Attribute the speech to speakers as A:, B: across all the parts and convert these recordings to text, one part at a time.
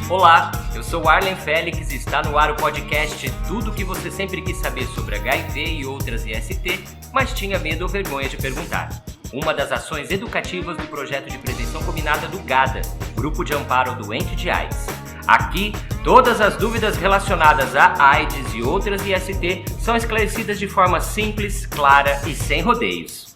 A: Olá, eu sou Arlen Félix e está no ar o podcast Tudo o que você sempre quis saber sobre HIV e outras IST, mas tinha medo ou vergonha de perguntar. Uma das ações educativas do projeto de prevenção combinada do GADA, Grupo de Amparo ao Doente de AIDS. Aqui, todas as dúvidas relacionadas a AIDS e outras IST são esclarecidas de forma simples, clara e sem rodeios.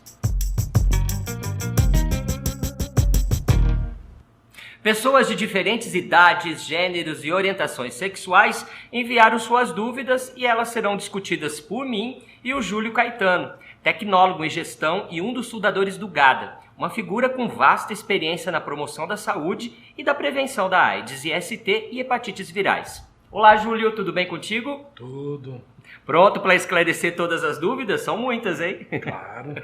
A: Pessoas de diferentes idades, gêneros e orientações sexuais enviaram suas dúvidas e elas serão discutidas por mim e o Júlio Caetano, tecnólogo em gestão e um dos fundadores do GADA, uma figura com vasta experiência na promoção da saúde e da prevenção da AIDS, IST e hepatites virais. Olá, Júlio, tudo bem contigo?
B: Tudo.
A: Pronto para esclarecer todas as dúvidas? São muitas, hein?
B: Claro.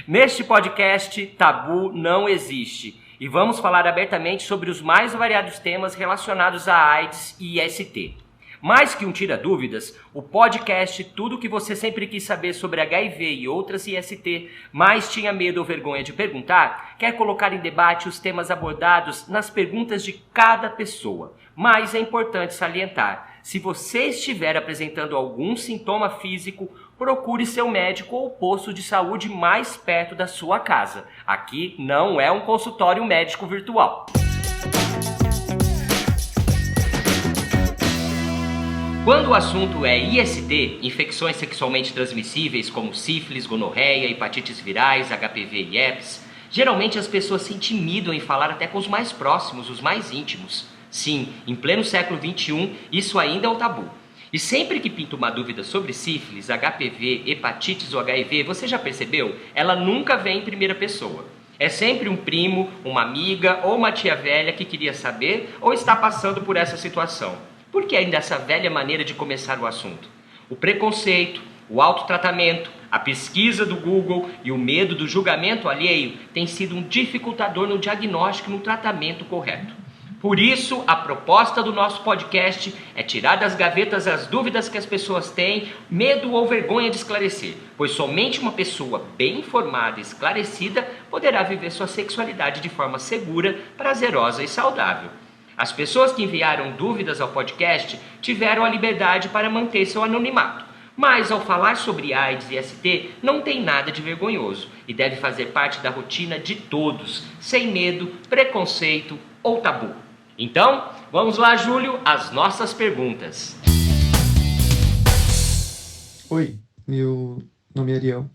A: Neste podcast, tabu não existe. E vamos falar abertamente sobre os mais variados temas relacionados a AIDS e IST. Mais que um tira-dúvidas, o podcast Tudo o que você sempre quis saber sobre HIV e outras IST, mas tinha medo ou vergonha de perguntar, quer colocar em debate os temas abordados nas perguntas de cada pessoa. Mas é importante salientar, se você estiver apresentando algum sintoma físico, procure seu médico ou posto de saúde mais perto da sua casa. Aqui não é um consultório médico virtual. Quando o assunto é IST, infecções sexualmente transmissíveis como sífilis, gonorreia, hepatites virais, HPV e herpes, geralmente as pessoas se intimidam em falar até com os mais próximos, os mais íntimos. Sim, em pleno século XXI, isso ainda é um tabu. E sempre que pinta uma dúvida sobre sífilis, HPV, hepatites ou HIV, você já percebeu? Ela nunca vem em primeira pessoa. É sempre um primo, uma amiga ou uma tia velha que queria saber ou está passando por essa situação. Por que ainda essa velha maneira de começar o assunto? O preconceito, o autotratamento, a pesquisa do Google e o medo do julgamento alheio têm sido um dificultador no diagnóstico e no tratamento correto. Por isso, a proposta do nosso podcast é tirar das gavetas as dúvidas que as pessoas têm, medo ou vergonha de esclarecer, pois somente uma pessoa bem informada e esclarecida poderá viver sua sexualidade de forma segura, prazerosa e saudável. As pessoas que enviaram dúvidas ao podcast tiveram a liberdade para manter seu anonimato, mas ao falar sobre AIDS e ST não tem nada de vergonhoso e deve fazer parte da rotina de todos, sem medo, preconceito ou tabu. Então, vamos lá, Júlio, às nossas perguntas.
C: Oi, meu nome é Ariel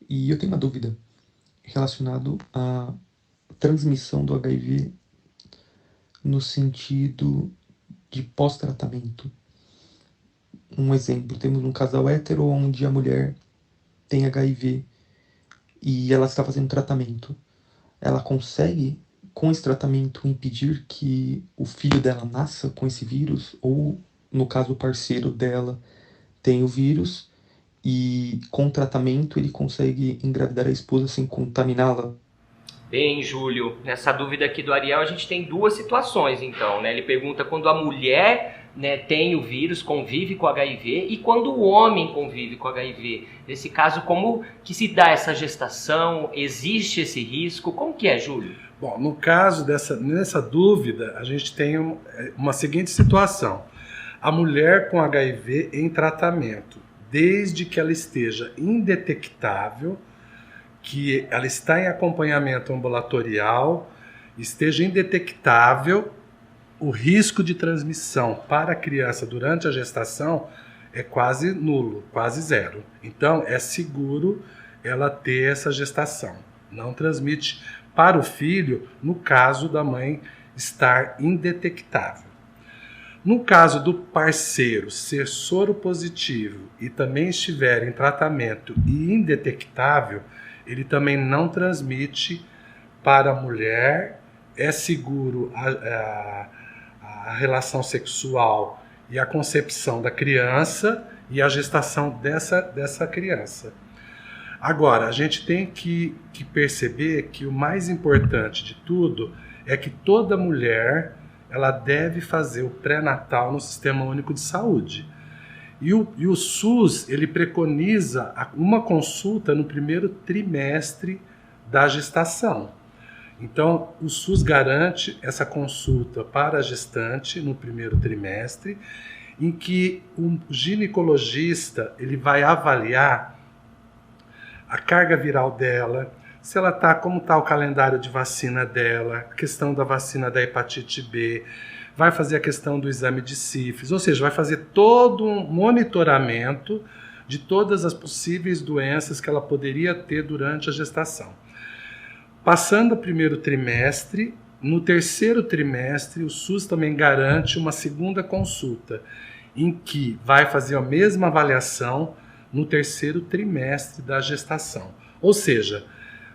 C: e eu tenho uma dúvida relacionada à transmissão do HIV no sentido de pós-tratamento. Um exemplo, temos um casal hétero onde a mulher tem HIV e ela está fazendo tratamento. Ela consegue, com esse tratamento, impedir que o filho dela nasça com esse vírus, ou, no caso, o parceiro dela tem o vírus, e com o tratamento ele consegue engravidar a esposa sem contaminá-la?
A: Bem, Júlio, nessa dúvida aqui do Ariel, a gente tem duas situações, então, né? Ele pergunta quando a mulher, né, tem o vírus, convive com HIV, e quando o homem convive com HIV. Nesse caso, como que se dá essa gestação? Existe esse risco? Como que é, Júlio?
B: Bom, no caso nessa dúvida, a gente tem uma seguinte situação. A mulher com HIV em tratamento, desde que ela esteja indetectável, que ela está em acompanhamento ambulatorial, esteja indetectável, o risco de transmissão para a criança durante a gestação é quase nulo, quase zero. Então, é seguro ela ter essa gestação. Não transmite para o filho, no caso da mãe estar indetectável. No caso do parceiro ser soro positivo e também estiver em tratamento e indetectável, ele também não transmite para a mulher, é seguro a relação sexual e a concepção da criança e a gestação dessa criança. Agora, a gente tem que perceber que o mais importante de tudo é que toda mulher ela deve fazer o pré-natal no Sistema Único de Saúde. E o SUS ele preconiza uma consulta no primeiro trimestre da gestação. Então, o SUS garante essa consulta para a gestante no primeiro trimestre, em que o ginecologista ele vai avaliar a carga viral dela, se ela tá, como está o calendário de vacina dela, a questão da vacina da hepatite B, vai fazer a questão do exame de sífilis, ou seja, vai fazer todo um monitoramento de todas as possíveis doenças que ela poderia ter durante a gestação. Passando o primeiro trimestre, no terceiro trimestre, o SUS também garante uma segunda consulta, em que vai fazer a mesma avaliação no terceiro trimestre da gestação. Ou seja,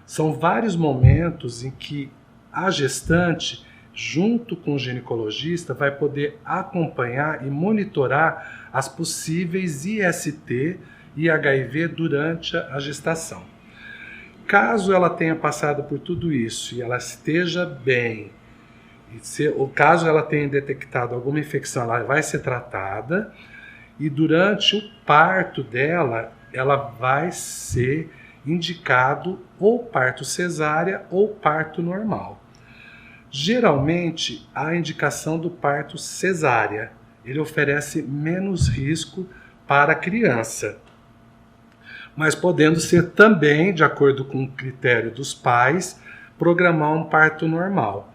B: são vários momentos em que a gestante, junto com o ginecologista, vai poder acompanhar e monitorar as possíveis IST e HIV durante a gestação. Caso ela tenha passado por tudo isso e ela esteja bem, ou caso ela tenha detectado alguma infecção, ela vai ser tratada e durante o parto dela, ela vai ser indicado ou parto cesárea ou parto normal. Geralmente, a indicação do parto cesárea, ele oferece menos risco para a criança, mas podendo ser também, de acordo com o critério dos pais, programar um parto normal.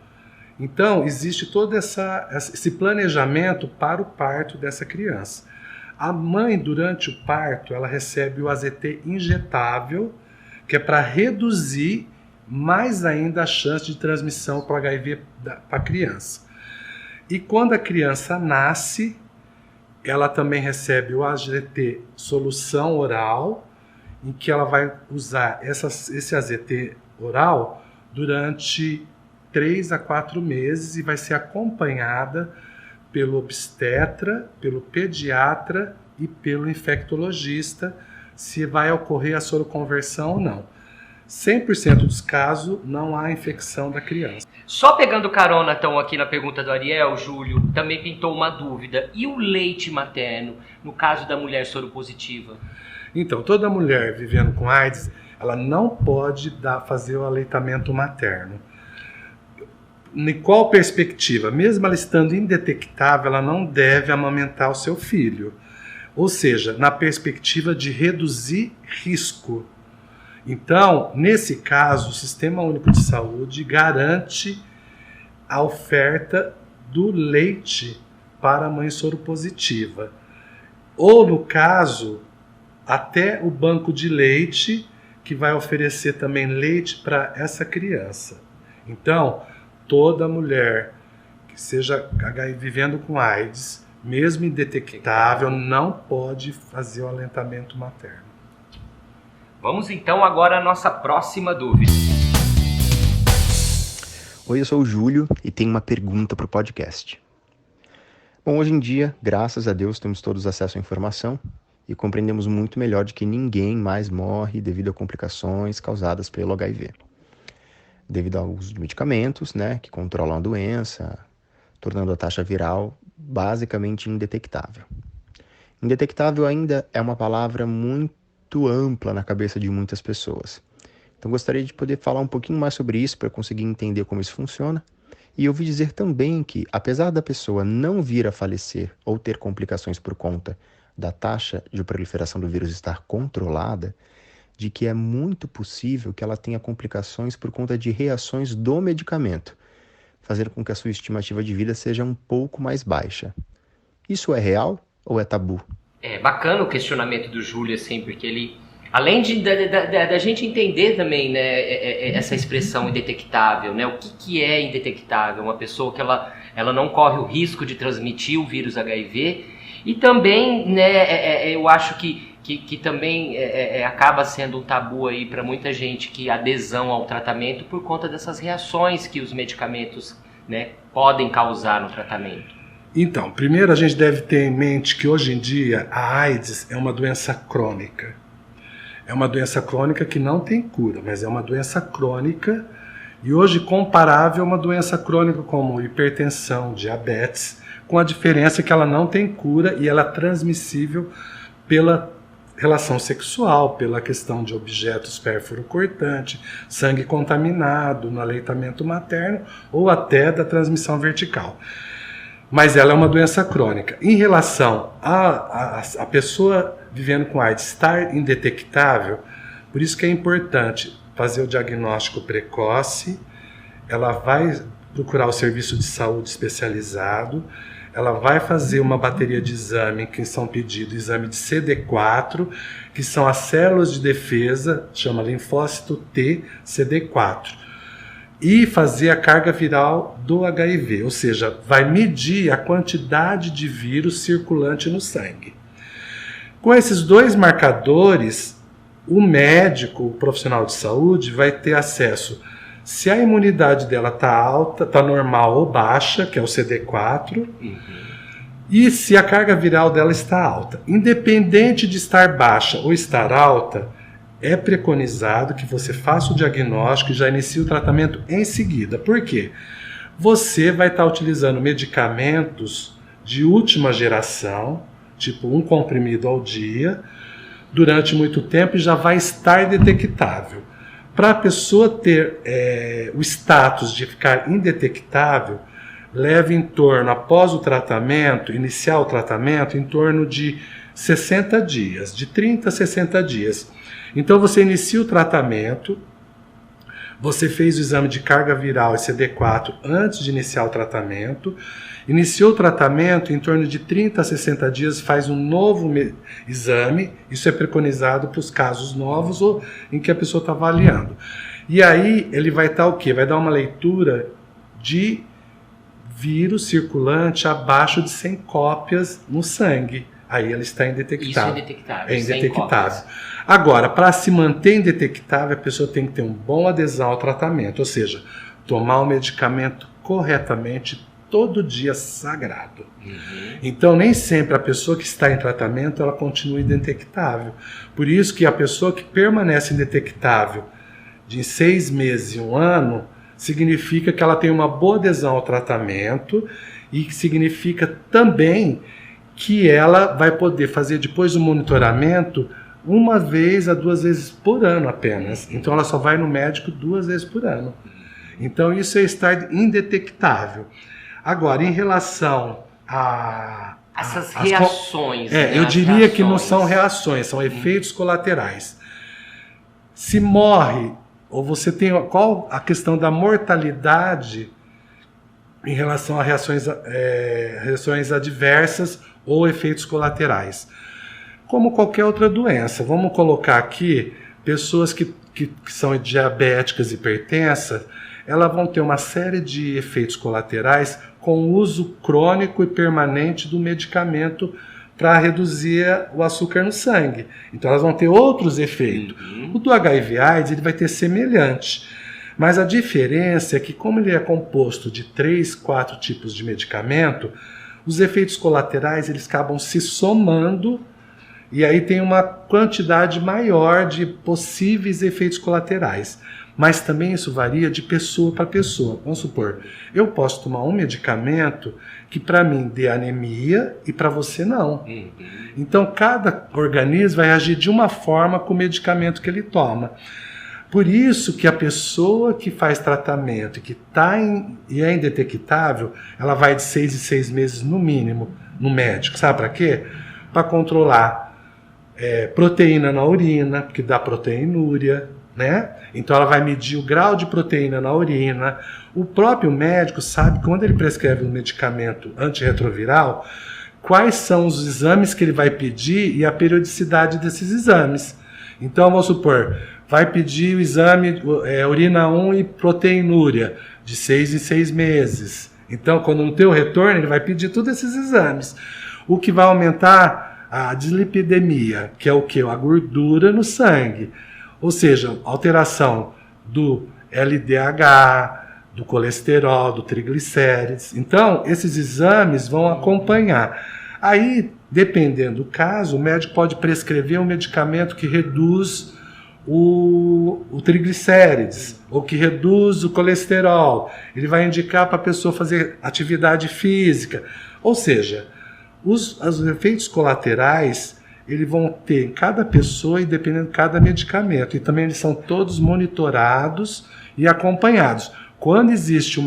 B: Então, existe todo esse planejamento para o parto dessa criança. A mãe, durante o parto, ela recebe o AZT injetável, que é para reduzir mais ainda a chance de transmissão para o HIV para a criança. E quando a criança nasce, ela também recebe o AZT solução oral, em que ela vai usar esse AZT oral durante 3 a 4 meses e vai ser acompanhada pelo obstetra, pelo pediatra e pelo infectologista se vai ocorrer a soroconversão ou não. 100% dos casos não há infecção da criança.
A: Só pegando carona então aqui na pergunta do Ariel, Júlio, também pintou uma dúvida. E o leite materno, no caso da mulher soropositiva?
B: Então, toda mulher vivendo com AIDS, ela não pode fazer o aleitamento materno. Em qual perspectiva? Mesmo ela estando indetectável, ela não deve amamentar o seu filho. Ou seja, na perspectiva de reduzir risco. Então, nesse caso, o Sistema Único de Saúde garante a oferta do leite para a mãe soropositiva. Ou, no caso, até o banco de leite, que vai oferecer também leite para essa criança. Então, toda mulher que seja vivendo com AIDS, mesmo indetectável, não pode fazer o aleitamento materno.
A: Vamos então agora à nossa próxima dúvida.
D: Oi, eu sou o Júlio e tenho uma pergunta para o podcast. Bom, hoje em dia, graças a Deus, temos todos acesso à informação e compreendemos muito melhor de que ninguém mais morre devido a complicações causadas pelo HIV. Devido ao uso de medicamentos, que controlam a doença, tornando a taxa viral basicamente indetectável. Indetectável ainda é uma palavra muito ampla na cabeça de muitas pessoas. Então gostaria de poder falar um pouquinho mais sobre isso para conseguir entender como isso funciona. E ouvi dizer também que, apesar da pessoa não vir a falecer ou ter complicações por conta da taxa de proliferação do vírus estar controlada, de que é muito possível que ela tenha complicações por conta de reações do medicamento, fazendo com que a sua estimativa de vida seja um pouco mais baixa. Isso é real ou é tabu?
A: É bacana o questionamento do Júlio, assim, porque ele, além da gente entender também, essa expressão indetectável, o que é indetectável? Uma pessoa que ela não corre o risco de transmitir o vírus HIV, e também, eu acho que também acaba sendo um tabu aí para muita gente, que a adesão ao tratamento por conta dessas reações que os medicamentos podem causar no tratamento.
B: Então, primeiro a gente deve ter em mente que hoje em dia a AIDS é uma doença crônica. É uma doença crônica que não tem cura, mas é uma doença crônica e hoje comparável a uma doença crônica como hipertensão, diabetes, com a diferença que ela não tem cura e ela é transmissível pela relação sexual, pela questão de objetos pérfuro-cortante, sangue contaminado no aleitamento materno ou até da transmissão vertical. Mas ela é uma doença crônica. Em relação a pessoa vivendo com AIDS estar indetectável, por isso que é importante fazer o diagnóstico precoce, ela vai procurar o serviço de saúde especializado, ela vai fazer uma bateria de exame que são pedidos, exame de CD4, que são as células de defesa, chama linfócito T, CD4, e fazer a carga viral do HIV, ou seja, vai medir a quantidade de vírus circulante no sangue. Com esses dois marcadores, o médico, o profissional de saúde, vai ter acesso se a imunidade dela está alta, está normal ou baixa, que é o CD4, e se a carga viral dela está alta. Independente de estar baixa ou estar alta, é preconizado que você faça o diagnóstico e já inicie o tratamento em seguida. Por quê? Você vai estar utilizando medicamentos de última geração, tipo um comprimido ao dia, durante muito tempo e já vai estar detectável. Para a pessoa ter o status de ficar indetectável, leva em torno, após o tratamento, iniciar o tratamento, em torno de 60 dias, de 30 a 60 dias. Então você inicia o tratamento, você fez o exame de carga viral e CD4 antes de iniciar o tratamento, iniciou o tratamento, em torno de 30 a 60 dias faz um novo exame, isso é preconizado para os casos novos ou em que a pessoa está avaliando. E aí ele vai estar o quê? Vai dar uma leitura de vírus circulante abaixo de 100 cópias no sangue. Aí ele está indetectável. Isso é indetectável. É indetectável. Agora, para se manter indetectável, a pessoa tem que ter um bom adesão ao tratamento, ou seja, tomar o medicamento corretamente todo dia sagrado. Então, nem sempre a pessoa que está em tratamento, ela continua indetectável. Por isso que a pessoa que permanece indetectável de 6 meses e 1 ano, significa que ela tem uma boa adesão ao tratamento e significa também que ela vai poder fazer depois do monitoramento 1 vez a 2 vezes por ano apenas. Então ela só vai no médico 2 vezes por ano. Então isso é estar indetectável. Agora, em relação a
A: essas reações,
B: eu diria que não são reações, são efeitos colaterais. Se morre, ou você tem qual a questão da mortalidade em relação a reações adversas ou efeitos colaterais. Como qualquer outra doença, vamos colocar aqui pessoas que são diabéticas e hipertensas, elas vão ter uma série de efeitos colaterais com o uso crônico e permanente do medicamento para reduzir o açúcar no sangue. Então elas vão ter outros efeitos. O do HIV/AIDS ele vai ter semelhante, mas a diferença é que como ele é composto de 3, 4 tipos de medicamento, os efeitos colaterais eles acabam se somando e aí tem uma quantidade maior de possíveis efeitos colaterais. Mas também isso varia de pessoa para pessoa. Vamos supor, eu posso tomar um medicamento que para mim dê anemia e para você não. Então cada organismo vai agir de uma forma com o medicamento que ele toma. Por isso que a pessoa que faz tratamento e que e é indetectável, ela vai de 6 em 6 meses no mínimo no médico. Sabe para quê? Para controlar proteína na urina, porque dá proteinúria, né? Então ela vai medir o grau de proteína na urina. O próprio médico sabe que quando ele prescreve um medicamento antirretroviral, quais são os exames que ele vai pedir e a periodicidade desses exames. Então vamos supor, vai pedir o exame urina 1 e proteinúria de 6 em 6 meses. Então quando não tem o retorno, ele vai pedir todos esses exames. O que vai aumentar a dislipidemia, que é o que? A gordura no sangue. Ou seja, alteração do LDH, do colesterol, do triglicérides. Então, esses exames vão acompanhar. Aí, dependendo do caso, o médico pode prescrever um medicamento que reduz o triglicérides, ou que reduz o colesterol. Ele vai indicar para a pessoa fazer atividade física. Ou seja, os efeitos colaterais, eles vão ter em cada pessoa e dependendo de cada medicamento. E também eles são todos monitorados e acompanhados. Quando existe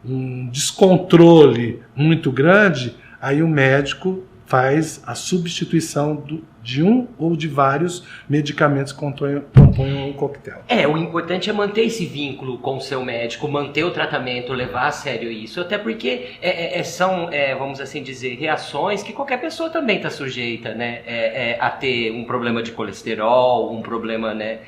B: um descontrole muito grande, aí o médico faz a substituição de um ou de vários medicamentos que compõem um coquetel.
A: O importante é manter esse vínculo com o seu médico, manter o tratamento, levar a sério isso, até porque são, vamos assim dizer, reações que qualquer pessoa também está sujeita, né, a ter um problema de colesterol, um problema, né,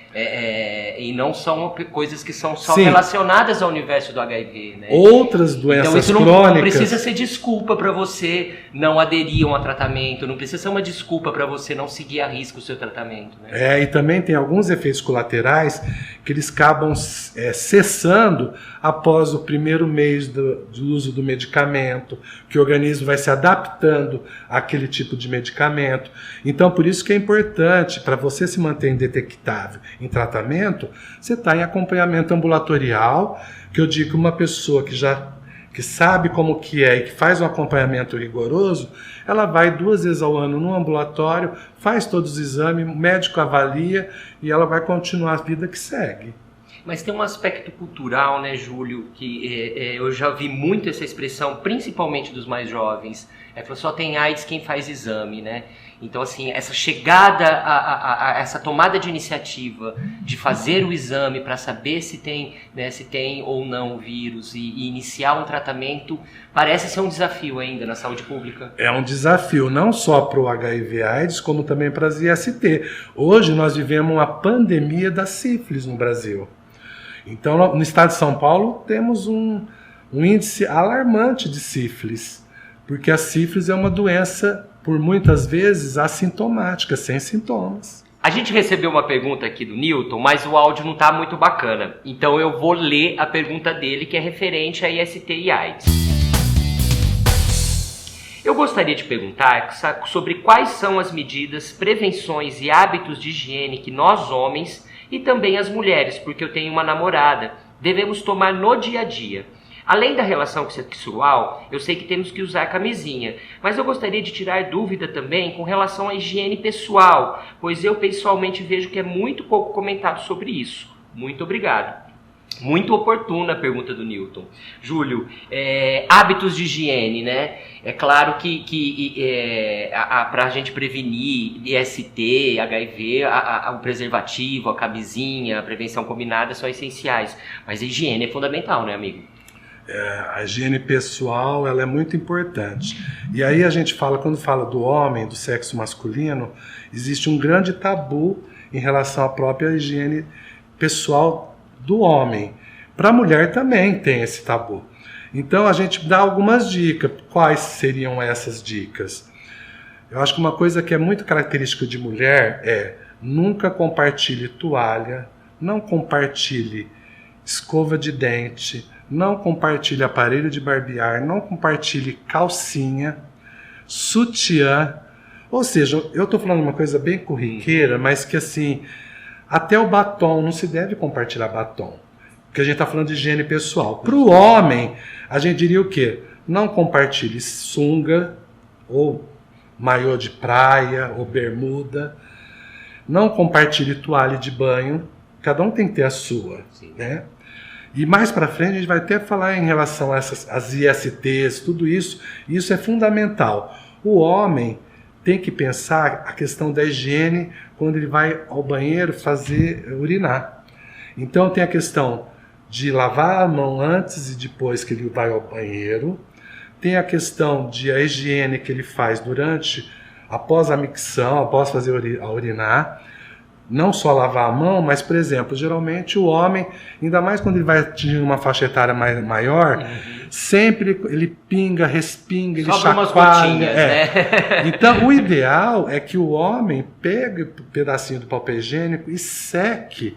A: e não são coisas que são só relacionadas ao universo do HIV, né?
B: Outras doenças
A: então, isso
B: crônicas...
A: não precisa ser desculpa para você não aderir a um tratamento, não precisa ser uma desculpa para você não seguir a risco o seu tratamento, né?
B: E também tem alguns efeitos colaterais que eles acabam cessando após o primeiro mês do uso do medicamento, que o organismo vai se adaptando àquele tipo de medicamento. Então, por isso que é importante, para você se manter indetectável em tratamento, você está em acompanhamento ambulatorial, que eu digo que uma pessoa que sabe como que é e que faz um acompanhamento rigoroso, ela vai 2 vezes ao ano no ambulatório, faz todos os exames, o médico avalia e ela vai continuar a vida que segue.
A: Mas tem um aspecto cultural, né, Júlio, que eu já vi muito essa expressão, principalmente dos mais jovens, que só tem AIDS quem faz exame, né? Então, assim, essa chegada, essa tomada de iniciativa de fazer o exame para saber se tem, né, se tem ou não o vírus e iniciar um tratamento, parece ser um desafio ainda na saúde pública.
B: É um desafio, não só para o HIV/AIDS, como também para as IST. Hoje nós vivemos uma pandemia da sífilis no Brasil. Então, no estado de São Paulo, temos um índice alarmante de sífilis, porque a sífilis é uma doença, por muitas vezes, assintomática, sem sintomas.
A: A gente recebeu uma pergunta aqui do Newton, mas o áudio não está muito bacana. Então eu vou ler a pergunta dele, que é referente a IST e AIDS. Eu gostaria de perguntar sobre quais são as medidas, prevenções e hábitos de higiene que nós, homens, e também as mulheres, porque eu tenho uma namorada, devemos tomar no dia a dia. Além da relação sexual, eu sei que temos que usar camisinha, mas eu gostaria de tirar dúvida também com relação à higiene pessoal, pois eu pessoalmente vejo que é muito pouco comentado sobre isso. Muito obrigado. Muito oportuna a pergunta do Newton. Júlio, hábitos de higiene, né? É claro que para a gente prevenir IST, HIV, o preservativo, a camisinha, a prevenção combinada são essenciais, mas a higiene é fundamental, né, amigo?
B: A higiene pessoal, ela é muito importante. E aí a gente fala, quando fala do homem, do sexo masculino, existe um grande tabu em relação à própria higiene pessoal do homem. Para a mulher também tem esse tabu. Então a gente dá algumas dicas. Quais seriam essas dicas? Eu acho que uma coisa que é muito característica de mulher é nunca compartilhe toalha, não compartilhe escova de dente, não compartilhe aparelho de barbear, não compartilhe calcinha, sutiã. Ou seja, eu estou falando uma coisa bem corriqueira, mas que assim, até o batom, não se deve compartilhar batom. Porque a gente está falando de higiene pessoal. Para o homem, a gente diria o quê? Não compartilhe sunga, ou maiô de praia, ou bermuda. Não compartilhe toalha de banho. Cada um tem que ter a sua, né? E mais para frente a gente vai até falar em relação a as ISTs, tudo isso. Isso é fundamental. O homem tem que pensar a questão da higiene quando ele vai ao banheiro urinar. Então tem a questão de lavar a mão antes e depois que ele vai ao banheiro. Tem a questão de a higiene que ele faz após a micção, após fazer urinar. Não só lavar a mão, mas, por exemplo, geralmente o homem, ainda mais quando ele vai atingir uma faixa etária maior, sempre ele pinga, respinga, ele chacoalha.
A: Umas gotinhas, né?
B: Então, o ideal é que o homem pegue um pedacinho do papel higiênico e seque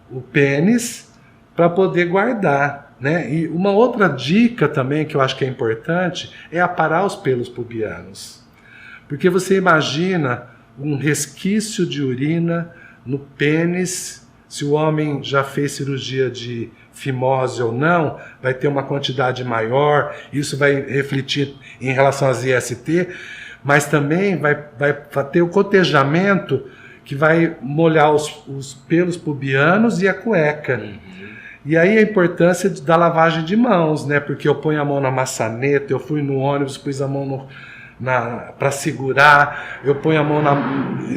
B: o pênis para poder guardar, né? E uma outra dica também que eu acho que é importante é aparar os pelos pubianos. Porque você imagina um resquício de urina no pênis, se o homem já fez cirurgia de fimose ou não, vai ter uma quantidade maior, isso vai refletir em relação às IST, mas também vai ter o cotejamento que vai molhar os pelos pubianos e a cueca. E aí a importância da lavagem de mãos, né? Porque eu ponho a mão na maçaneta, eu fui no ônibus, pus a mão para segurar, eu ponho a mão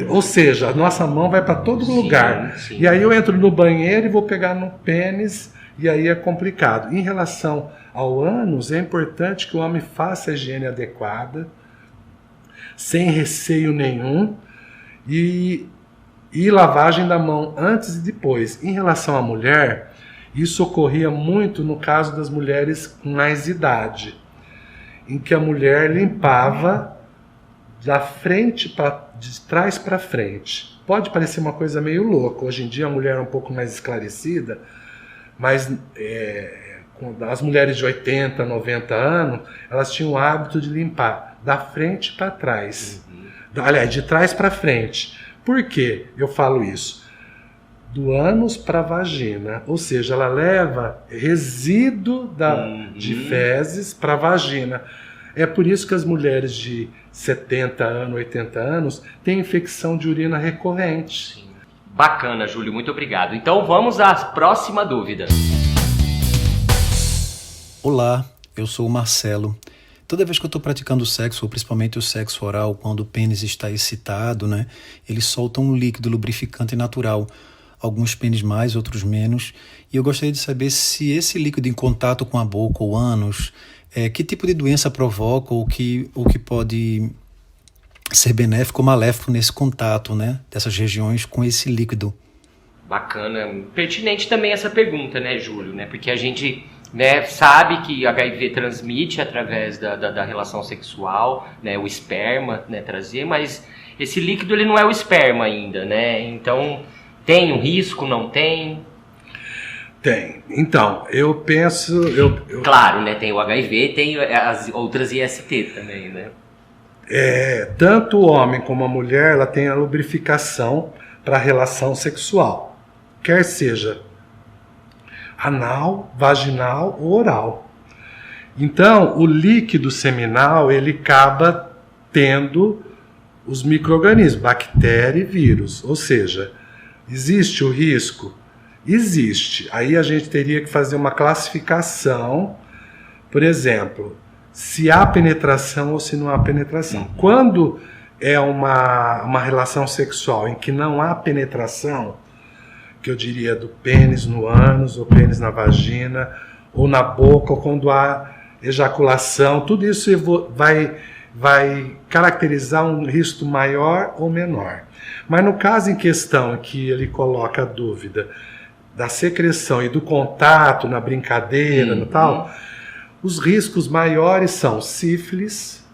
B: ou seja, a nossa mão vai para todo lugar.
A: Sim.
B: E aí eu entro no banheiro e vou pegar no pênis, e aí é complicado. Em relação ao ânus, é importante que o homem faça a higiene adequada, sem receio nenhum, e lavagem da mão antes e depois. Em relação à mulher, isso ocorria muito no caso das mulheres com mais idade, em que a mulher limpava de trás para frente. Pode parecer uma coisa meio louca. Hoje em dia a mulher é um pouco mais esclarecida, mas as mulheres de 80, 90 anos, elas tinham o hábito de limpar da frente para trás. Aliás, de trás para frente. Por que eu falo isso? Do ânus para a vagina, ou seja, ela leva resíduo de fezes para a vagina. É por isso que as mulheres de 70 anos, 80 anos têm infecção de urina recorrente.
A: Sim. Bacana, Júlio, muito obrigado. Então vamos à próxima dúvida.
E: Olá, eu sou o Marcelo. Toda vez que eu estou praticando sexo, ou principalmente o sexo oral, quando o pênis está excitado, né, ele solta um líquido lubrificante natural. Alguns pênis mais, outros menos. E eu gostaria de saber se esse líquido em contato com a boca ou ânus, que tipo de doença provoca ou que pode ser benéfico ou maléfico nesse contato, né, dessas regiões com esse líquido.
A: Bacana. Pertinente também essa pergunta, né, Júlio? Né? Porque a gente, né, sabe que HIV transmite através da relação sexual, né, o esperma, né, trazer, mas esse líquido ele não é o esperma ainda, né? Então, tem um risco, não tem?
B: Tem. Então, eu penso...
A: Claro, né, tem o HIV, tem as outras IST também, né?
B: Tanto o homem como a mulher, ela tem a lubrificação para a relação sexual. Quer seja anal, vaginal ou oral. Então, o líquido seminal, ele acaba tendo os micro-organismos, bactéria e vírus. Ou seja, existe o risco? Existe. Aí a gente teria que fazer uma classificação, por exemplo, se há penetração ou se não há penetração. Quando é uma relação sexual em que não há penetração, que eu diria do pênis no ânus, ou pênis na vagina, ou na boca, ou quando há ejaculação, tudo isso vai caracterizar um risco maior ou menor. Mas no caso em questão que ele coloca a dúvida da secreção e do contato na brincadeira, no tal, os riscos maiores são sífilis.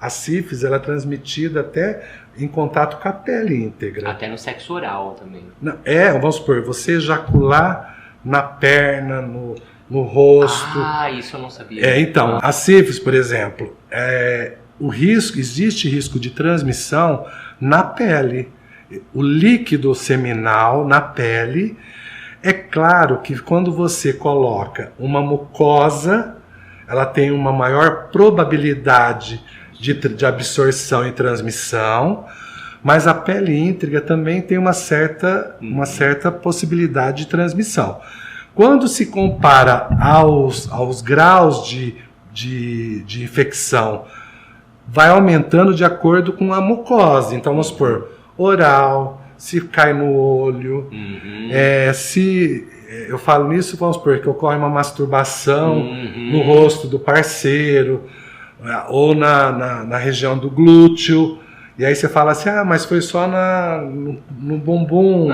B: A sífilis ela é transmitida até em contato com a pele íntegra.
A: Até no sexo oral também.
B: Vamos supor, você ejacular na perna, no rosto.
A: Ah, isso eu não sabia.
B: Então, a sífilis, por exemplo, existe risco de transmissão na pele. O líquido seminal na pele, é claro que quando você coloca uma mucosa, ela tem uma maior probabilidade de absorção e transmissão, mas a pele íntegra também tem uma certa possibilidade de transmissão. Quando se compara aos graus de infecção, vai aumentando de acordo com a mucosa. Então, vamos supor, oral, se cai no olho, eu falo nisso, vamos supor, que ocorre uma masturbação no rosto do parceiro, ou na região do glúteo, e aí você fala assim, mas foi só no bumbum,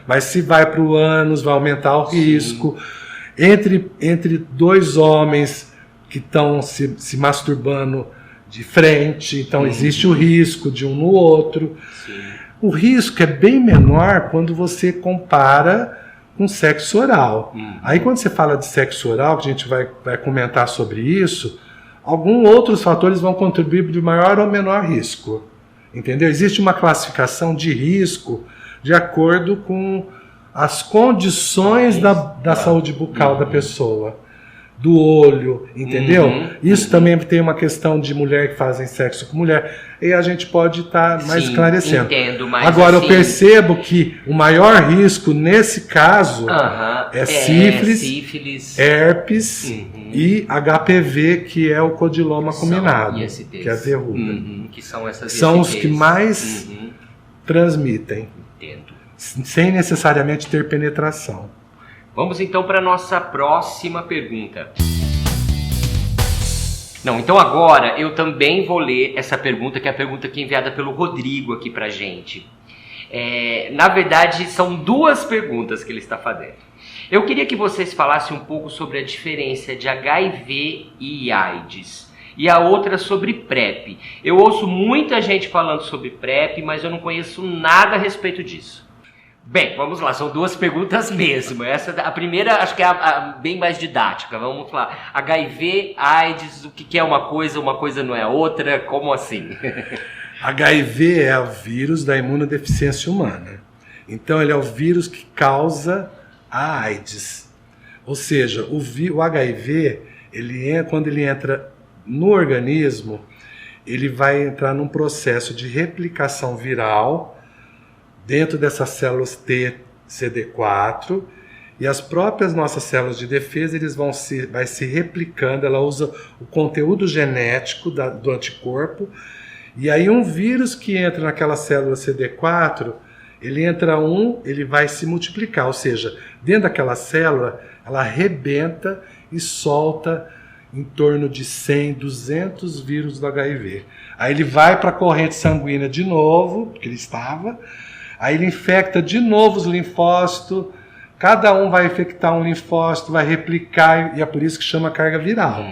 B: mas se vai para o ânus, vai aumentar o risco. Entre dois homens que estão se masturbando de frente, então existe o risco de um no outro. O risco é bem menor quando você compara com sexo oral. Aí quando você fala de sexo oral, que a gente vai comentar sobre isso, alguns outros fatores vão contribuir de maior ou menor risco. Entendeu? Existe uma classificação de risco de acordo com as condições da saúde bucal da pessoa. do olho, entendeu? Isso também tem uma questão de mulher que fazem sexo com mulher, e a gente pode estar mais esclarecendo.
A: Entendo, mas
B: agora,
A: assim,
B: eu percebo que o maior risco nesse caso é sífilis, herpes e HPV, que é o codiloma combinado, que é a verruga.
A: Que são essas
B: são os que mais transmitem, sem necessariamente ter penetração.
A: Vamos então para a nossa próxima pergunta. Não, então agora eu também vou ler essa pergunta, que é a pergunta que é enviada pelo Rodrigo aqui pra gente. Na verdade, são duas perguntas que ele está fazendo. Eu queria que vocês falassem um pouco sobre a diferença de HIV e AIDS. E a outra sobre PrEP. Eu ouço muita gente falando sobre PrEP, mas eu não conheço nada a respeito disso. Bem, vamos lá, são duas perguntas mesmo. A primeira acho que é a bem mais didática. Vamos lá. HIV, AIDS, o que é uma coisa não é outra? Como assim?
B: HIV é o vírus da imunodeficiência humana. Então ele é o vírus que causa a AIDS. Ou seja, o HIV, quando ele entra no organismo, ele vai entrar num processo de replicação viral dentro dessas células T, CD4, e as próprias nossas células de defesa vai se replicando. Ela usa o conteúdo genético do anticorpo, e aí um vírus que entra naquela célula CD4, ele vai se multiplicar, ou seja, dentro daquela célula, ela arrebenta e solta em torno de 100, 200 vírus do HIV. Aí ele vai para a corrente sanguínea de novo, porque ele estava. Aí ele infecta de novo os linfócitos, cada um vai infectar um linfócito, vai replicar, e é por isso que chama carga viral.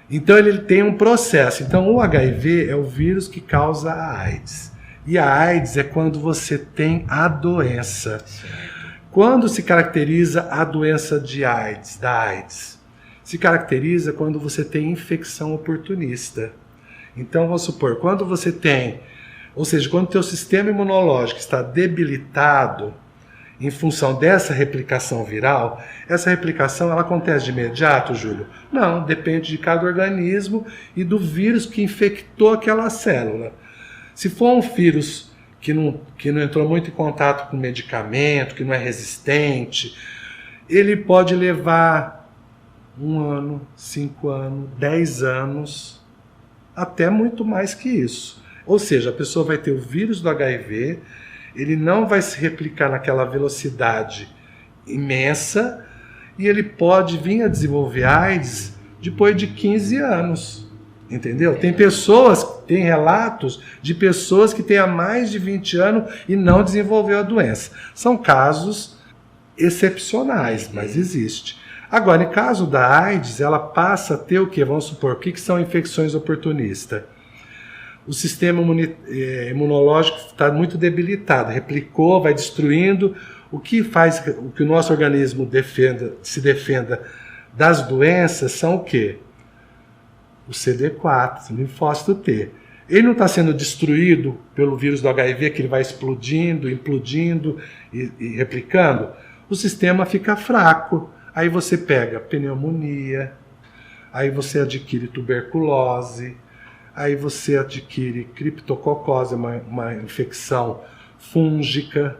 B: Então ele tem um processo. Então o HIV é o vírus que causa a AIDS. E a AIDS é quando você tem a doença. Quando se caracteriza a doença da AIDS? Se caracteriza quando você tem infecção oportunista. Então vamos supor, quando você tem... Ou seja, quando o teu sistema imunológico está debilitado em função dessa replicação viral, essa replicação ela acontece de imediato, Júlio? Não, depende de cada organismo e do vírus que infectou aquela célula. Se for um vírus que não entrou muito em contato com medicamento, que não é resistente, ele pode levar 1 ano, 5 anos, 10 anos, até muito mais que isso. Ou seja, a pessoa vai ter o vírus do HIV, ele não vai se replicar naquela velocidade imensa, e ele pode vir a desenvolver AIDS depois de 15 anos. Entendeu? Tem relatos de pessoas que têm há mais de 20 anos e não desenvolveu a doença. São casos excepcionais, mas existe. Agora, em caso da AIDS, ela passa a ter o quê? Vamos supor, o que são infecções oportunistas? O sistema imunológico está muito debilitado, replicou, vai destruindo. O que faz que o nosso organismo se defenda das doenças são o quê? O CD4, o linfócito T. Ele não está sendo destruído pelo vírus do HIV, que ele vai explodindo, implodindo e replicando. O sistema fica fraco. Aí você pega pneumonia, aí você adquire tuberculose, aí você adquire criptococose, uma infecção fúngica,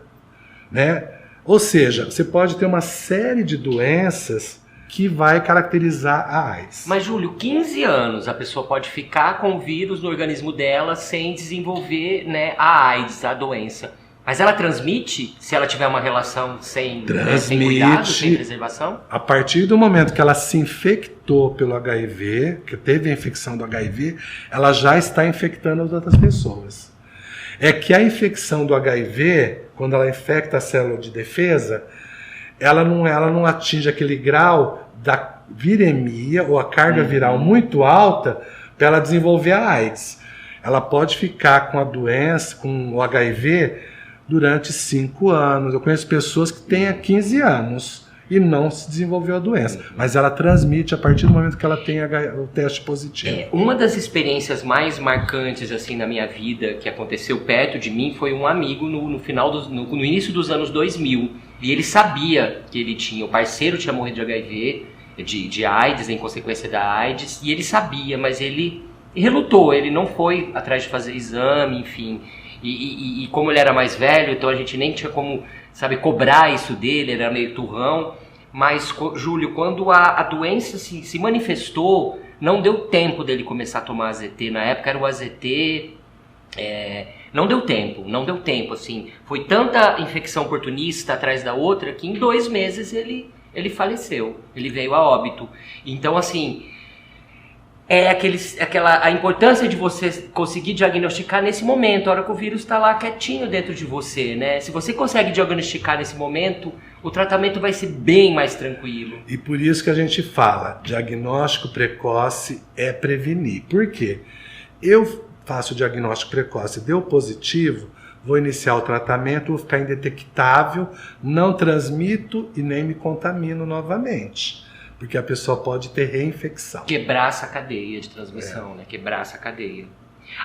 B: né? Ou seja, você pode ter uma série de doenças que vai caracterizar a AIDS.
A: Mas, Júlio, 15 anos a pessoa pode ficar com o vírus no organismo dela sem desenvolver, né, a AIDS, a doença. Mas ela transmite se ela tiver uma relação sem cuidado, sem preservação?
B: A partir do momento que ela se infectou pelo HIV, que teve a infecção do HIV, ela já está infectando as outras pessoas. É que a infecção do HIV, quando ela infecta a célula de defesa, ela não atinge aquele grau da viremia ou a carga viral muito alta para ela desenvolver a AIDS. Ela pode ficar com a doença, com o HIV, durante 5 anos. Eu conheço pessoas que têm há 15 anos e não se desenvolveu a doença, mas ela transmite a partir do momento que ela tem o teste positivo.
A: Uma das experiências mais marcantes assim na minha vida que aconteceu perto de mim foi um amigo no início dos anos 2000, e ele sabia que ele tinha, o parceiro tinha morrido de HIV, de AIDS, em consequência da AIDS, e ele sabia, mas ele relutou, ele não foi atrás de fazer exame, enfim. E como ele era mais velho, então a gente nem tinha como, sabe, cobrar isso dele, era meio turrão. Mas, Júlio, quando a doença se manifestou, não deu tempo dele começar a tomar AZT. Na época era o AZT... não deu tempo, assim. Foi tanta infecção oportunista atrás da outra que em 2 meses ele faleceu, ele veio a óbito. Então, assim, a importância de você conseguir diagnosticar nesse momento, a hora que o vírus está lá quietinho dentro de você, né? Se você consegue diagnosticar nesse momento, o tratamento vai ser bem mais tranquilo.
B: E por isso que a gente fala, diagnóstico precoce é prevenir. Por quê? Eu faço o diagnóstico precoce, deu positivo, vou iniciar o tratamento, vou ficar indetectável, não transmito e nem me contamino novamente. Porque a pessoa pode ter reinfecção.
A: Quebrar essa cadeia de transmissão, né? Quebrar essa cadeia.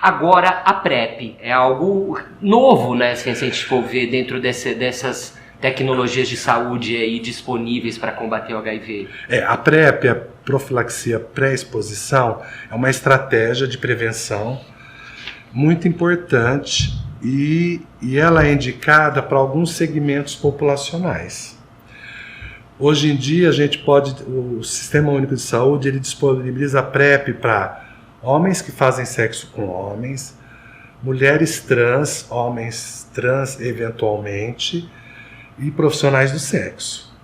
A: Agora, a PrEP é algo novo, né? Se a gente for ver dentro dessas tecnologias de saúde aí disponíveis para combater o HIV.
B: A PrEP, a profilaxia pré-exposição, é uma estratégia de prevenção muito importante e ela é indicada para alguns segmentos populacionais. Hoje em dia o Sistema Único de Saúde ele disponibiliza a PrEP para homens que fazem sexo com homens, mulheres trans, homens trans eventualmente e profissionais do sexo.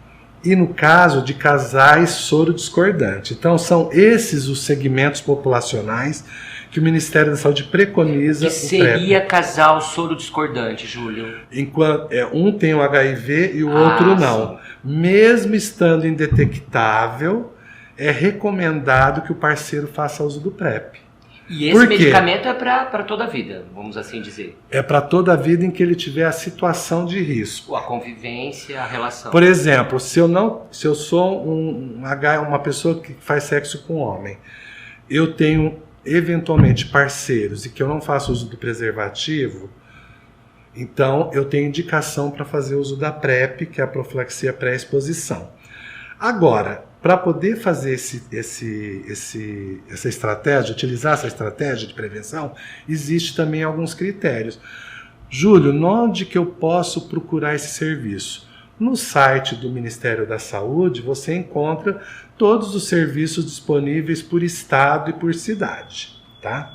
B: E no caso de casais soro-discordantes. Então são esses os segmentos populacionais que o Ministério da Saúde preconiza.
A: Que seria casal soro-discordante, Júlio?
B: Enquanto um tem o HIV e o outro não. Sim. Mesmo estando indetectável, é recomendado que o parceiro faça uso do PrEP.
A: E esse medicamento é para toda a vida, vamos assim dizer?
B: É para toda a vida em que ele tiver a situação de risco.
A: A convivência, a relação.
B: Por exemplo, se eu sou uma pessoa que faz sexo com homem, eu tenho eventualmente parceiros e que eu não faço uso do preservativo, então eu tenho indicação para fazer uso da PrEP, que é a profilaxia pré-exposição. Agora, para poder fazer essa estratégia, utilizar essa estratégia de prevenção, existe também alguns critérios. Júlio, onde que eu posso procurar esse serviço? No site do Ministério da Saúde, você encontra todos os serviços disponíveis por estado e por cidade, tá?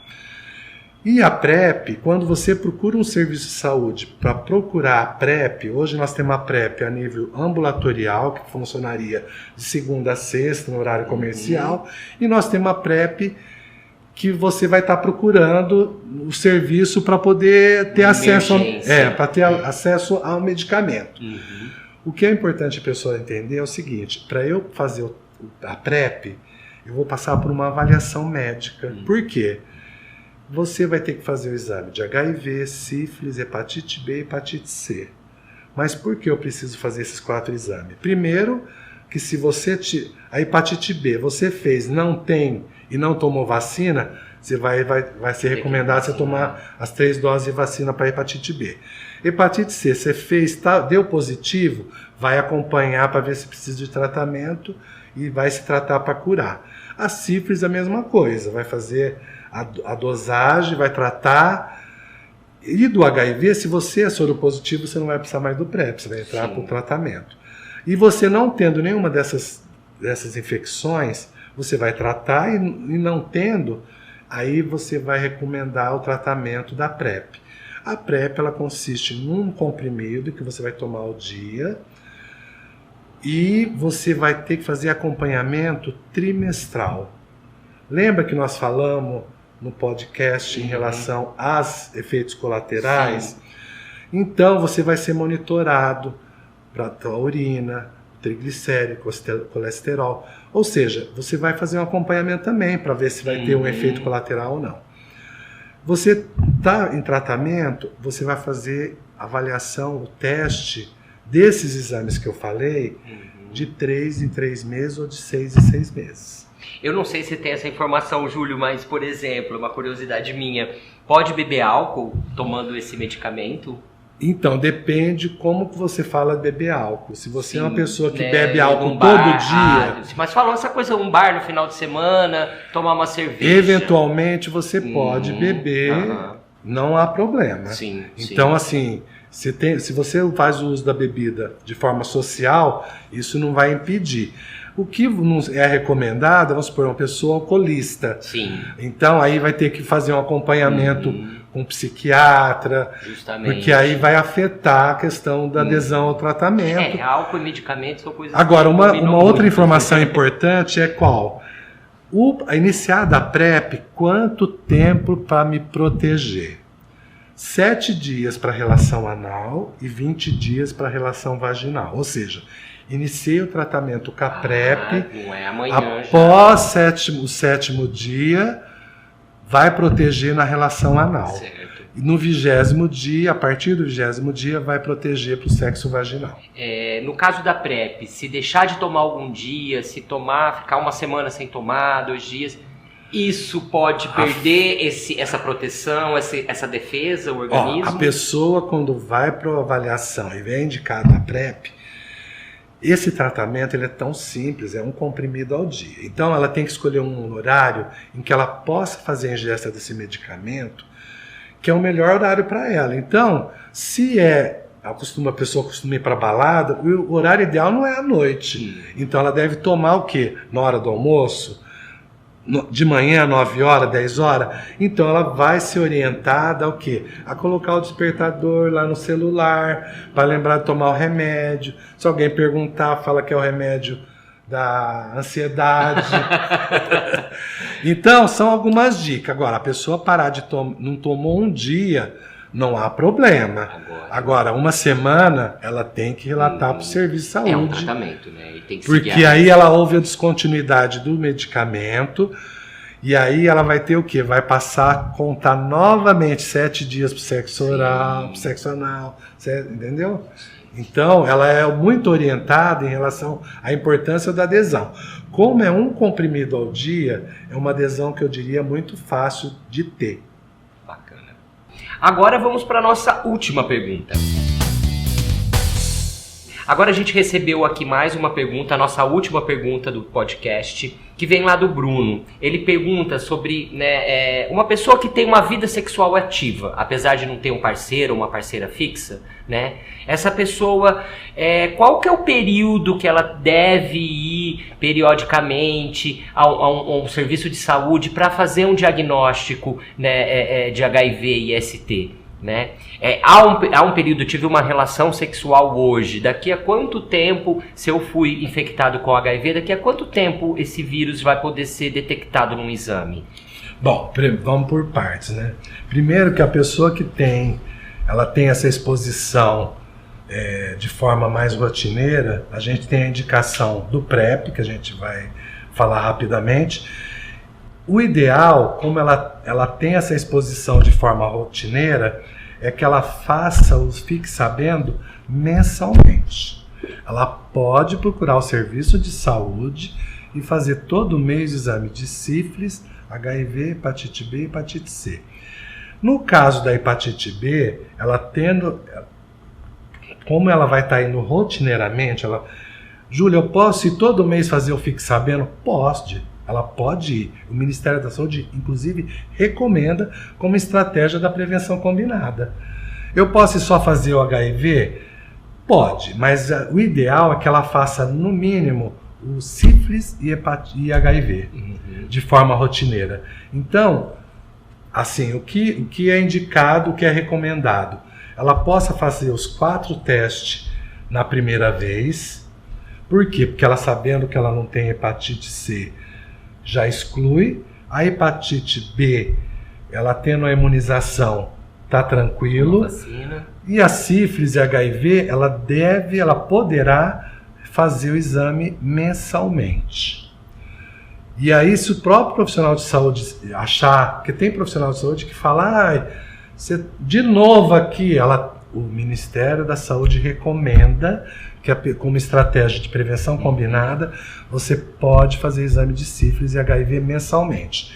B: E a PrEP, quando você procura um serviço de saúde para procurar a PrEP, hoje nós temos a PrEP a nível ambulatorial, que funcionaria de segunda a sexta no horário comercial, e nós temos a PrEP que você vai estar procurando o serviço para poder ter acesso ao medicamento. O que é importante a pessoa entender é o seguinte: para eu fazer a PrEP, eu vou passar por uma avaliação médica. Por quê? Você vai ter que fazer o exame de HIV, sífilis, hepatite B e hepatite C. Mas por que eu preciso fazer esses 4 exames? Primeiro, que se a hepatite B você fez, não tem e não tomou vacina, você vai ser recomendado você tomar as 3 doses de vacina para hepatite B. Hepatite C, você fez, deu positivo, vai acompanhar para ver se precisa de tratamento e vai se tratar para curar. A sífilis é a mesma coisa, vai fazer a dosagem, vai tratar. E do HIV, se você é soropositivo, você não vai precisar mais do PrEP, você vai entrar para o tratamento. E você não tendo nenhuma dessas infecções, você vai tratar e não tendo, aí você vai recomendar o tratamento da PrEP. A PrEP ela consiste num comprimido que você vai tomar ao dia e você vai ter que fazer acompanhamento trimestral. Lembra que nós falamos no podcast em relação aos efeitos colaterais? Sim. Então você vai ser monitorado para a urina, triglicérido, colesterol. Ou seja, você vai fazer um acompanhamento também para ver se vai ter um efeito colateral ou não. Você está em tratamento, você vai fazer avaliação, o teste desses exames que eu falei, de 3 em 3 meses ou de 6 em 6 meses.
A: Eu não sei se tem essa informação, Júlio, mas, por exemplo, uma curiosidade minha, pode beber álcool tomando esse medicamento?
B: Então, depende como que você fala de beber álcool. Se você é uma pessoa que bebe
A: num
B: álcool
A: bar,
B: todo dia...
A: mas falou essa coisa, um bar no final de semana, tomar uma cerveja.
B: Eventualmente você pode beber, não há problema.
A: Sim,
B: então, assim, se você faz o uso da bebida de forma social, isso não vai impedir. O que não é recomendado, vamos supor, uma pessoa alcoolista.
A: Sim.
B: Então, aí vai ter que fazer um acompanhamento com um psiquiatra,
A: justamente.
B: Porque aí vai afetar a questão da adesão ao tratamento.
A: Álcool e medicamentos são coisas...
B: Agora, uma outra informação importante é qual? A iniciar da PrEP, quanto tempo para me proteger? 7 dias para relação anal e 20 dias para relação vaginal. Ou seja, iniciei o tratamento com a PrEP,
A: não é amanhã,
B: após o 7º dia, vai proteger na relação anal.
A: Certo.
B: E no 20º dia, a partir do 20º dia, vai proteger para o sexo vaginal.
A: No caso da PrEP, se deixar de tomar algum dia, se tomar, ficar uma semana sem tomar, 2 dias, isso pode perder essa proteção, essa defesa, o organismo?
B: A pessoa, quando vai para a avaliação e é indicada a PrEP, esse tratamento ele é tão simples, é um comprimido ao dia. Então ela tem que escolher um horário em que ela possa fazer a ingesta desse medicamento, que é o melhor horário para ela. Então, se a pessoa costuma ir para balada, o horário ideal não é à noite. Então ela deve tomar o quê? Na hora do almoço? De manhã, 9 horas, 10 horas? Então ela vai ser orientada ao quê? A colocar o despertador lá no celular, para lembrar de tomar o remédio. Se alguém perguntar, fala que é o remédio da ansiedade. Então, são algumas dicas. Agora, a pessoa parar de não tomou um dia, não há problema. Agora, uma semana, ela tem que relatar para o serviço de saúde.
A: É um tratamento, né? E tem que
B: porque aí ela houve a descontinuidade do medicamento, e aí ela vai ter o quê? Vai passar a contar novamente 7 dias para o sexo oral, para o sexo anal, entendeu? Então, ela é muito orientada em relação à importância da adesão. Como é um comprimido ao dia, é uma adesão que eu diria muito fácil de ter.
A: Bacana. Agora vamos para a nossa última pergunta. Agora a gente recebeu aqui mais uma pergunta, a nossa última pergunta do podcast, que vem lá do Bruno. Ele pergunta sobre uma pessoa que tem uma vida sexual ativa, apesar de não ter um parceiro ou uma parceira fixa, né? Essa pessoa, qual que é o período que ela deve ir periodicamente a um serviço de saúde para fazer um diagnóstico, né, de HIV e IST? Né? Há um período, eu tive uma relação sexual hoje, daqui a quanto tempo, se eu fui infectado com HIV, daqui a quanto tempo esse vírus vai poder ser detectado num exame?
B: Bom, vamos por partes, né? Primeiro que a pessoa que ela tem essa exposição de forma mais rotineira, a gente tem a indicação do PrEP, que a gente vai falar rapidamente. O ideal, como ela tem essa exposição de forma rotineira, é que ela fique sabendo mensalmente. Ela pode procurar o serviço de saúde e fazer todo mês o exame de sífilis, HIV, hepatite B e hepatite C. No caso da hepatite B, como ela vai estar indo rotineiramente, Júlia, eu posso ir todo mês fazer o Fique Sabendo? Pode. Ela pode ir. O Ministério da Saúde, inclusive, recomenda como estratégia da prevenção combinada. Eu posso só fazer o HIV? Pode, mas o ideal é que ela faça, no mínimo, o sífilis e HIV, de forma rotineira. Então, assim, o que é indicado, o que é recomendado? Ela possa fazer os 4 testes na primeira vez. Por quê? Porque ela, sabendo que ela não tem hepatite C, já exclui. A hepatite B, ela tendo a imunização, tá tranquilo. E a sífilis e HIV, ela poderá fazer o exame mensalmente. E aí, se o próprio profissional de saúde achar, porque tem profissional de saúde que fala, de novo aqui, o Ministério da Saúde recomenda que, como estratégia de prevenção combinada, você pode fazer exame de sífilis e HIV mensalmente.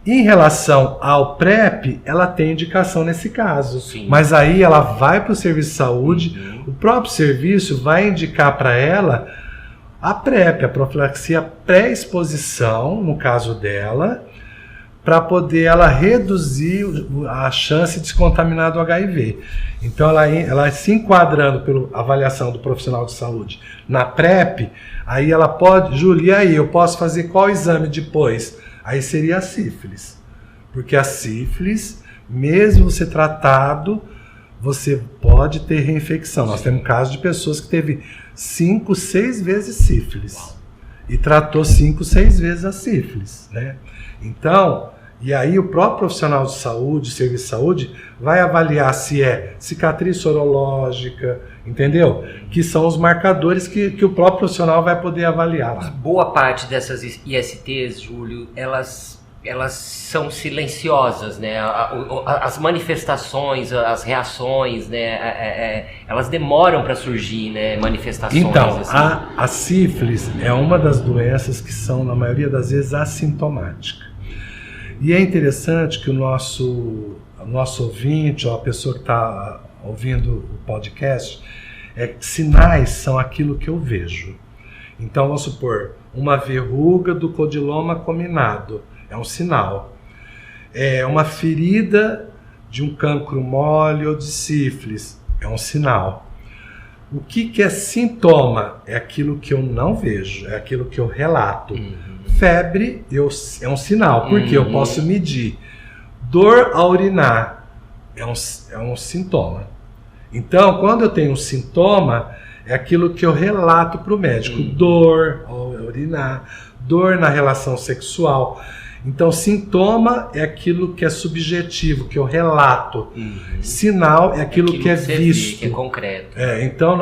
B: Em relação ao PrEP, ela tem indicação nesse caso.
A: Sim.
B: Mas aí ela vai para o serviço de saúde, o próprio serviço vai indicar para ela a PrEP, a profilaxia pré-exposição, no caso dela, para poder ela reduzir a chance de se contaminar do HIV. Então, ela se enquadrando pela avaliação do profissional de saúde na PrEP, aí ela pode, Júlia, e aí, eu posso fazer qual exame depois? Aí seria a sífilis. Porque a sífilis, mesmo você tratado, você pode ter reinfecção. Nós temos casos de pessoas que teve 5, 6 vezes sífilis. E tratou 5, 6 vezes a sífilis, né? Então, e aí o próprio profissional de saúde, serviço de saúde, vai avaliar se é cicatriz sorológica, entendeu? Que são os marcadores que o próprio profissional vai poder avaliar lá.
A: Boa parte dessas ISTs, Júlio, elas são silenciosas, né? As manifestações, as reações, né? Elas demoram para surgir, né? Manifestações.
B: Então,
A: assim.
B: a sífilis é uma das doenças que são, na maioria das vezes, assintomática. E é interessante que o nosso ouvinte, ou a pessoa que está ouvindo o podcast, sinais são aquilo que eu vejo. Então, vamos supor, uma verruga do codiloma combinado é um sinal. Uma ferida de um cancro mole ou de sífilis é um sinal. O que é sintoma? É aquilo que eu não vejo, é aquilo que eu relato. Febre é um sinal, porque eu posso medir. Dor ao urinar é um sintoma. Então, quando eu tenho um sintoma, é aquilo que eu relato para o médico. Dor ao urinar, dor na relação sexual. Então, sintoma é aquilo que é subjetivo, que eu relato. Sinal é aquilo que é visto.
A: Que é concreto.
B: Então,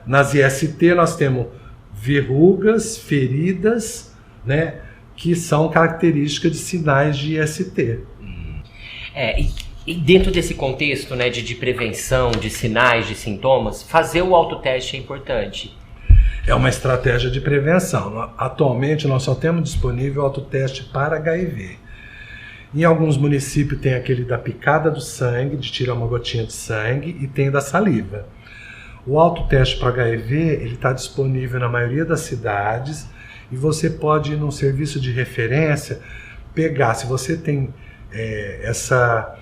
B: nas IST, nós temos verrugas, feridas, né, que são características de sinais de IST.
A: E dentro desse contexto, né, de prevenção, de sinais, de sintomas, fazer o autoteste é importante.
B: É uma estratégia de prevenção. Atualmente, nós só temos disponível o autoteste para HIV. Em alguns municípios tem aquele da picada do sangue, de tirar uma gotinha de sangue, e tem da saliva. O autoteste para HIV ele está disponível na maioria das cidades, e você pode ir num serviço de referência, pegar, se você tem essa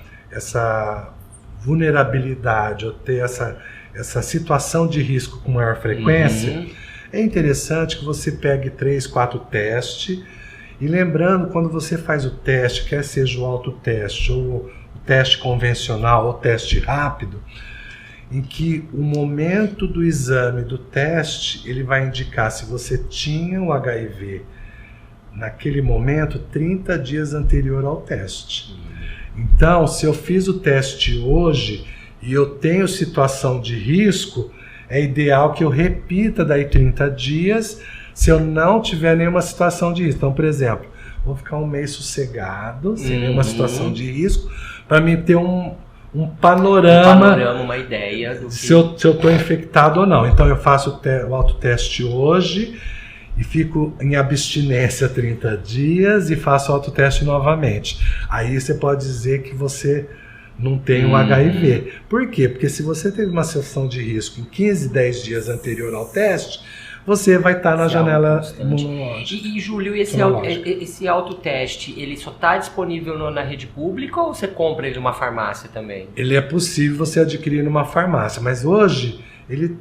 B: vulnerabilidade ou ter essa situação de risco com maior frequência, é interessante que você pegue 3, 4 testes, e lembrando, quando você faz o teste, quer seja o autoteste ou o teste convencional ou teste rápido, em que o momento do exame do teste, ele vai indicar se você tinha o HIV naquele momento 30 dias anterior ao teste. Então, se eu fiz o teste hoje e eu tenho situação de risco, é ideal que eu repita daí 30 dias se eu não tiver nenhuma situação de risco. Então, por exemplo, vou ficar um mês sossegado, sem nenhuma situação de risco, para mim ter um panorama,
A: uma ideia do que...
B: se eu estou infectado ou não. Então eu faço o autoteste hoje e fico em abstinência 30 dias e faço o autoteste novamente. Aí você pode dizer que você não tem o HIV. Por quê? Porque se você teve uma situação de risco em 15, 10 dias anterior ao teste, você vai estar na janela imunológica.
A: E Júlio, esse autoteste, ele só está disponível na rede pública ou você compra ele numa farmácia também?
B: Ele é possível você adquirir numa farmácia, mas hoje ele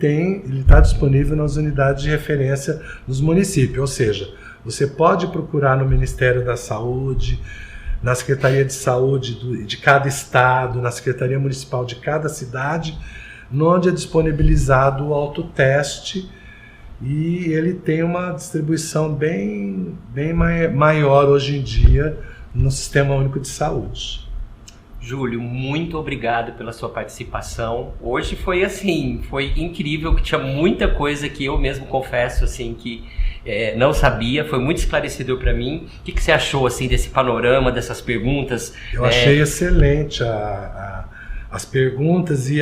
B: está disponível nas unidades de referência dos municípios, ou seja, você pode procurar no Ministério da Saúde, na Secretaria de Saúde de cada estado, na Secretaria Municipal de cada cidade, onde é disponibilizado o autoteste, e ele tem uma distribuição bem maior hoje em dia no Sistema Único de Saúde.
A: Júlio, muito obrigado pela sua participação. Hoje foi incrível, que tinha muita coisa que eu mesmo confesso que não sabia, foi muito esclarecedor para mim. O que você achou desse panorama, dessas perguntas?
B: Eu achei excelente as perguntas e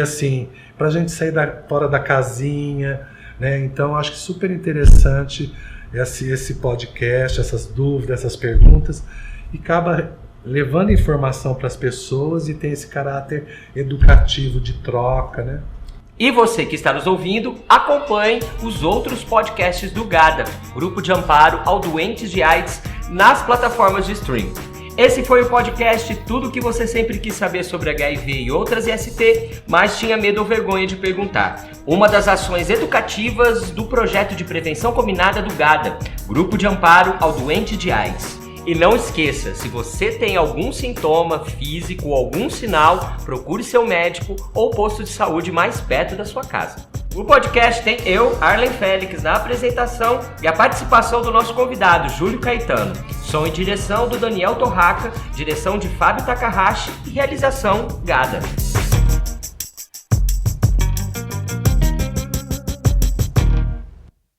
B: para a gente sair fora da casinha, né? Então acho que super interessante esse podcast, essas dúvidas, essas perguntas, e acaba levando informação para as pessoas e tem esse caráter educativo de troca, né?
A: E você que está nos ouvindo, acompanhe os outros podcasts do GADA, Grupo de Amparo ao Doentes de AIDS, nas plataformas de streaming. Esse foi o podcast Tudo o que você sempre quis saber sobre HIV e outras IST, mas tinha medo ou vergonha de perguntar. Uma das ações educativas do projeto de prevenção combinada do GADA, Grupo de Amparo ao Doente de AIDS. E não esqueça, se você tem algum sintoma físico ou algum sinal, procure seu médico ou posto de saúde mais perto da sua casa. O podcast tem eu, Arlen Félix, na apresentação e a participação do nosso convidado, Júlio Caetano. Som e direção do Daniel Torraca, direção de Fábio Takahashi e realização GADA.